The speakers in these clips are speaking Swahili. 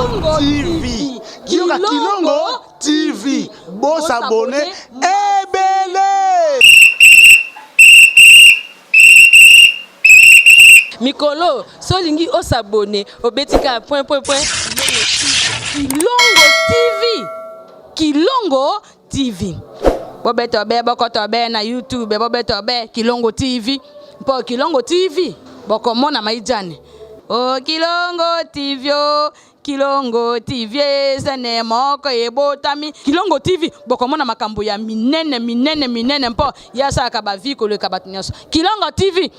Kilongo TV. Kilongo TV. Bon s'abonner. Ebele. Mikolo, solingi o s'abonner. Obetika point. Kilongo TV. Kilongo TV. Bobeto be bokoto be na YouTube, bobeto be Kilongo TV. Po Kilongo TV. Boko mona maijane. Oh Kilongo TV, oh Kilongo TV, sene moko ebotami. Kilongo TV, boko mona makambo ya minene mpo yasa akaba viko le kabatinyaso. Kilongo TV.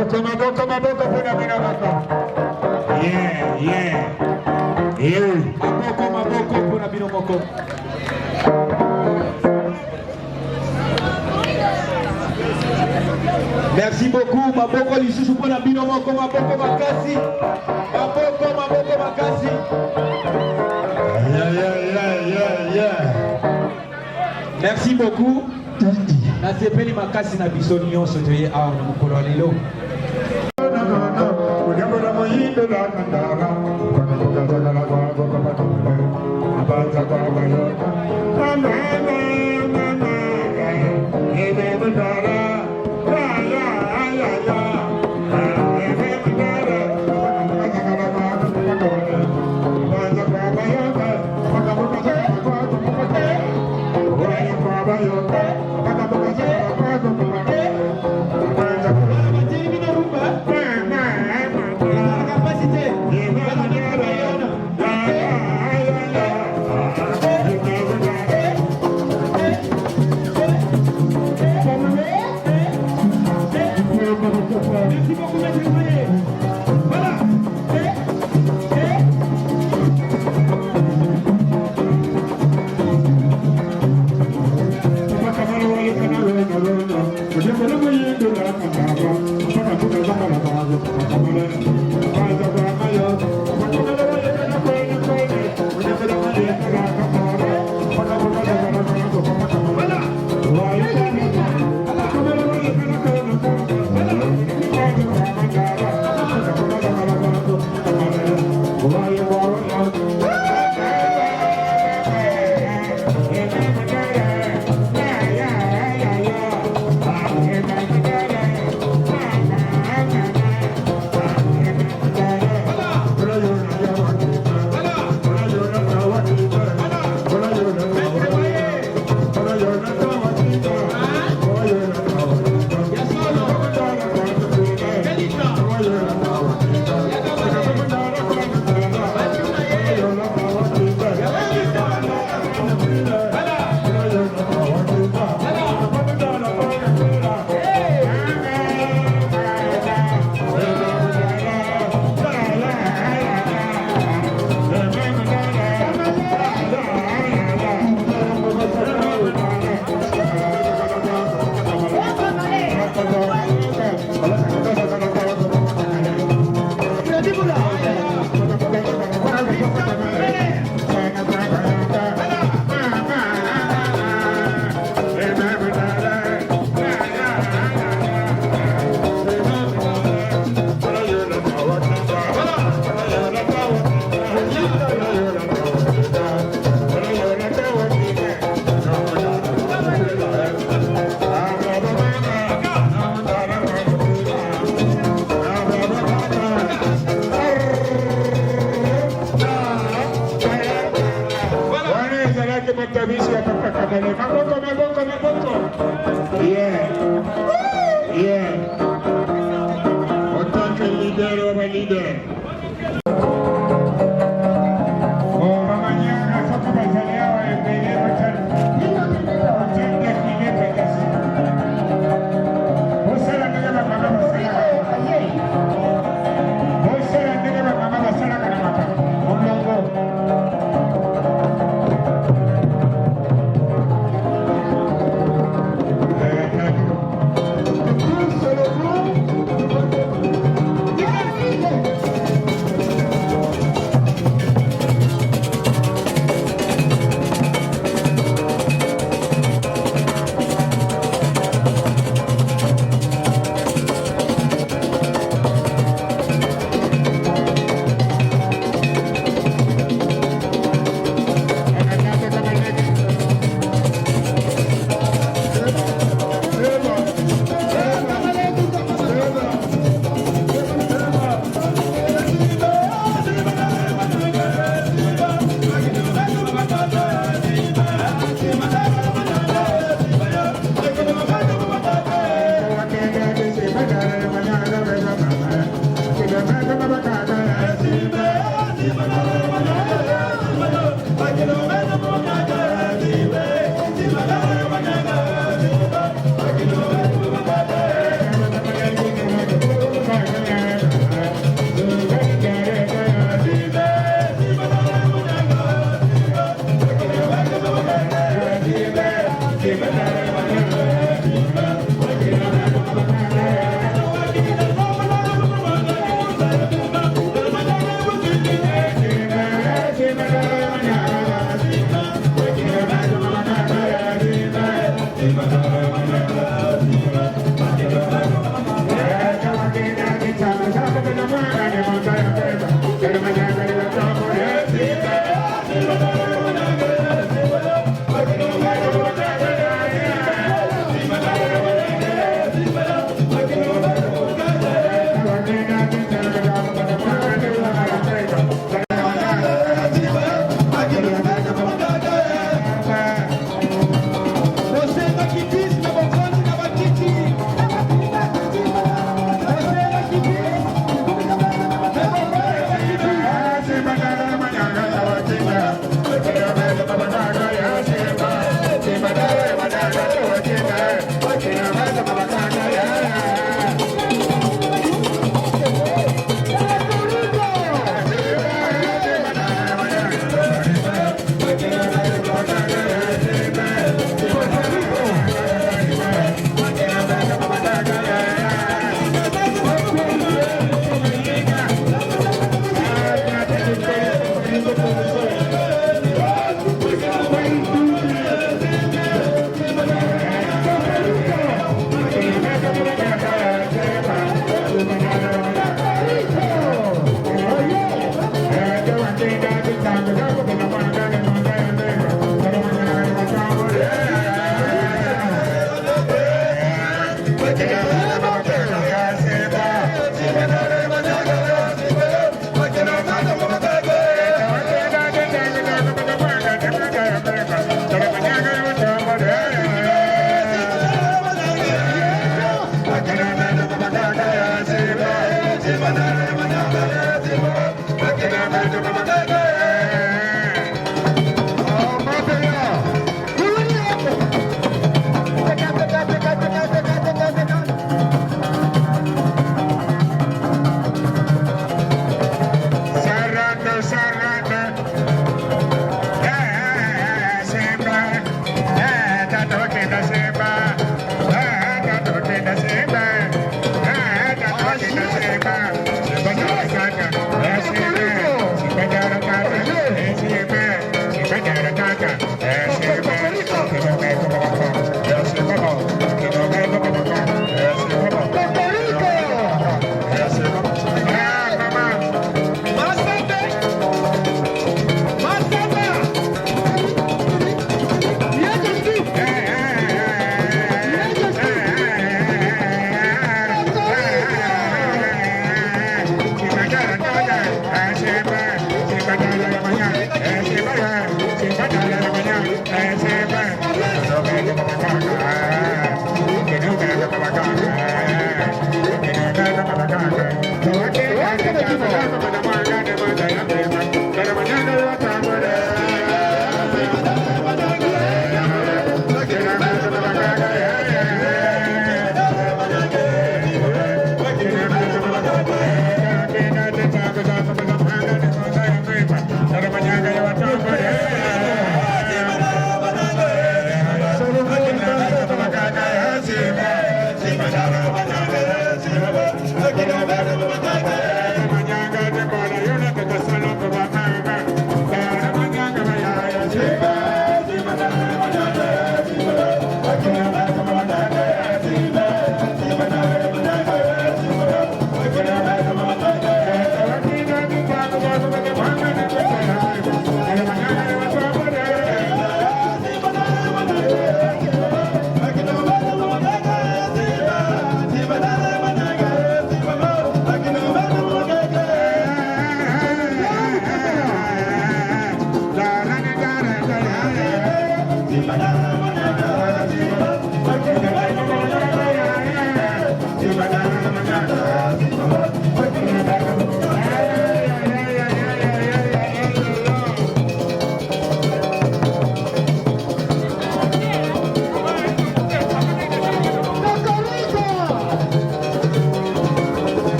Maboko puna bino moko. Yeah. Maboko puna bino moko. Merci beaucoup. Maboko lisusu puna bino moko. Maboko makasi. Maboko makasi. Yeah. Merci beaucoup. Nasepeli makasi na biso nyonso toye awa na mokolo wa lelo.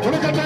Look at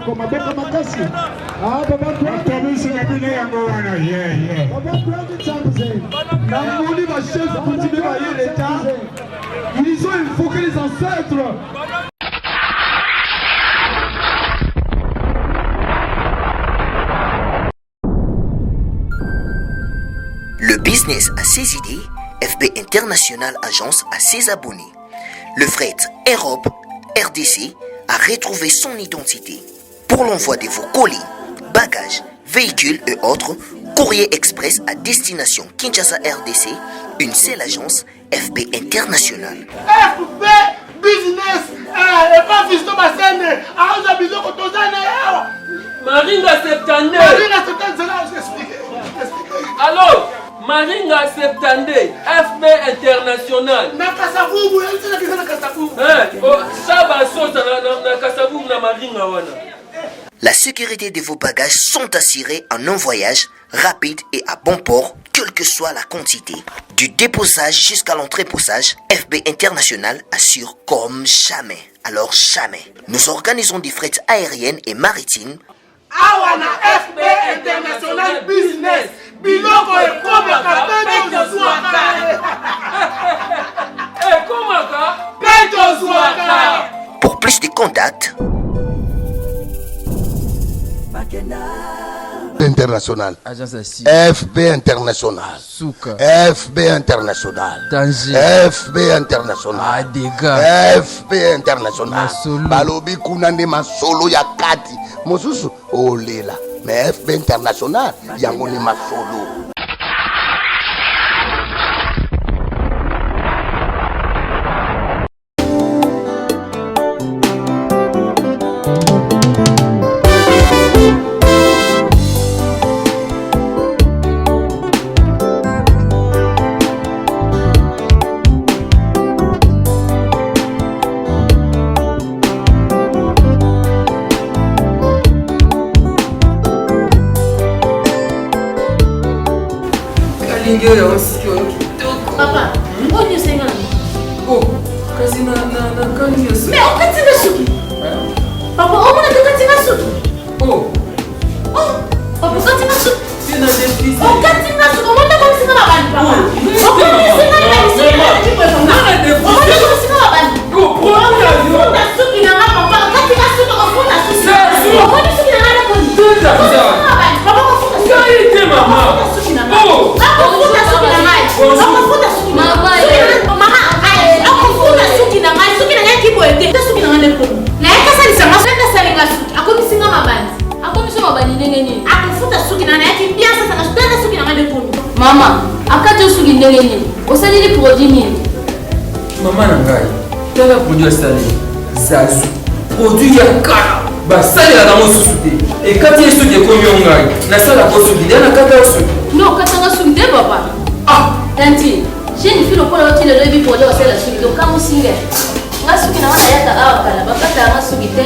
Moko mabeka makasi. Ah baba Tabiso na bine yango wana yeah. baba tuanze changu zenu. Na moni ma chef continue à y l'état. Ils ont invoqué les ancêtres. Le business a ses idées, FB International Agence a ses abonnés. Le fret Europe, RDC, a retrouvé son identité. Pour l'envoi de vos colis, bagages, véhicules et autres, courrier express à destination Kinshasa RDC, une seule agence, FB International. FB Business et pas Fisto Bassene. Aza Bizoko Tozane. Maringa Septande. Marina Septande, c'est là où j'explique. Alors, Maringa Septande, FB International. Nakasavubu, c'est la question de Nakasavubu. Saba Sosa na Kasavubu na Maringa wana. La sécurité de vos bagages sont assurées en un voyage rapide et à bon port, quelle que soit la quantité. Du déposage jusqu'à l'entreposage, FB International assure comme jamais. Alors jamais. Nous organisons des frettes aériennes et maritimes. Awana FB International Business. Biloko et Komaka, Peto Zouaka. Komaka, Peto Zouaka. Pour plus de contacts, International. Agence FB International. Souka. FB International. Danger. FB International. Dégâts. FB International. Masolo. Balobi kuna nde masolo ya kati. Mosusu olela. Mais FB International yango ni masolo. Papa, on est singing. Oh, kasi na kani ya Mais on continue à souki. Papa, on a continue à souki. Oh, Papa, continue à souki. c'est na déficit. On continue à souki. On va comme si on a bandi, papa. On continue à souki. On a déficit. Oh, prends l'avion. On a souki na papa. Continue à souki. On a souki. On a souki na la conduite. Tout à fait. Papa, on a souki. Qualité, maman. Oh, Mama, akajo suki ndenge nini? Osalili produit nini? maman na ngai. Tala produit asali. Zazu. Produit ya kala. Basali la damo susuté. Et quand il est suki ekomi ngai. Na sala ko suki. Dana kata suki. Non, katanga suki de papa. Ah, Tanti, j'ai une fille au point où tu le levis pour dire que c'est la suki. Donc, quand vous signez, nga suki na wana yaka awa kala. Bakata nga suki te.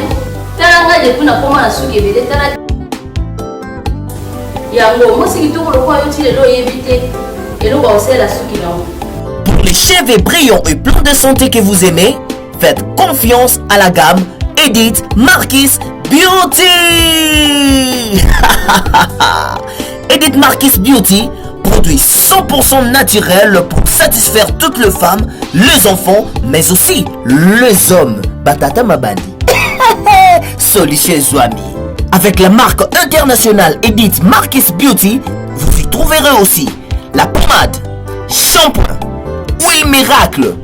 Tala nga depuis na koma na suki ebele. Tala yango mosiki to ko yo ti le lo yebite. Elo ba osela suki na. pour les cheveux brillants et pleins de santé que vous aimez, faites confiance à la gamme Edith Marquis Beauty. Edith Marquis Beauty, produit 100% naturel pour satisfaire toutes les femmes, les enfants, mais aussi les hommes. Batata Mabandi. Solution Zouami. Avec la marque internationale Edith Marquis Beauty, vous y trouverez aussi la pommade, shampoing, huile miracle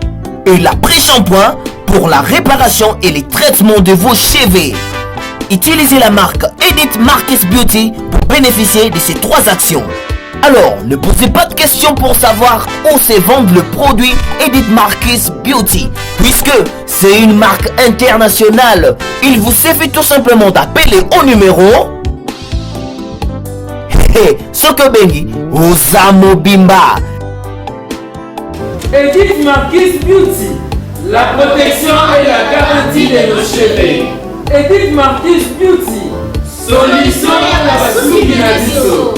et l'après-shampoing pour la réparation et les traitements de vos cheveux. Utilisez la marque Edith Marquis Beauty pour bénéficier de ces 3 actions. Alors, ne posez pas de questions pour savoir où se vend le produit Edith Marquis Beauty, puisque c'est une marque internationale. Il vous suffit tout simplement d'appeler au numéro Sokobengi Osamo Bimba. Edith Marquis Beauty. La protection et la garantie de nos cheveux. Edith Marquis Beauty. Solution à la souki na biso.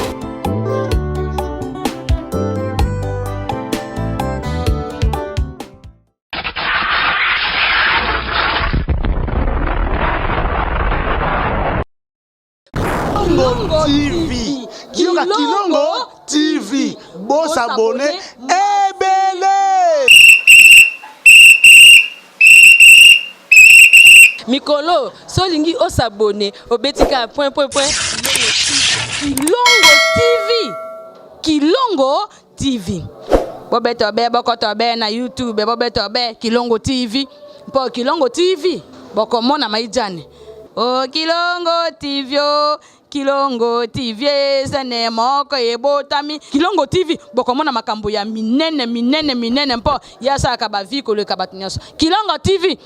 Kilongo TV. Bon s'abonner. Ebele. Mikolo, solingi o s'abonner. Obetika point. Kilongo TV. Kilongo TV. Bobeto be bokoto be na YouTube, bobeto be Kilongo TV. Po Kilongo TV. Boko mona maijane. Oh Kilongo TV. Kilongo TV sene moko ebotami. Kilongo TV boko mona makambo ya minene mpo yasa ka ba vie ko le kabatinyaso. Kilongo TV.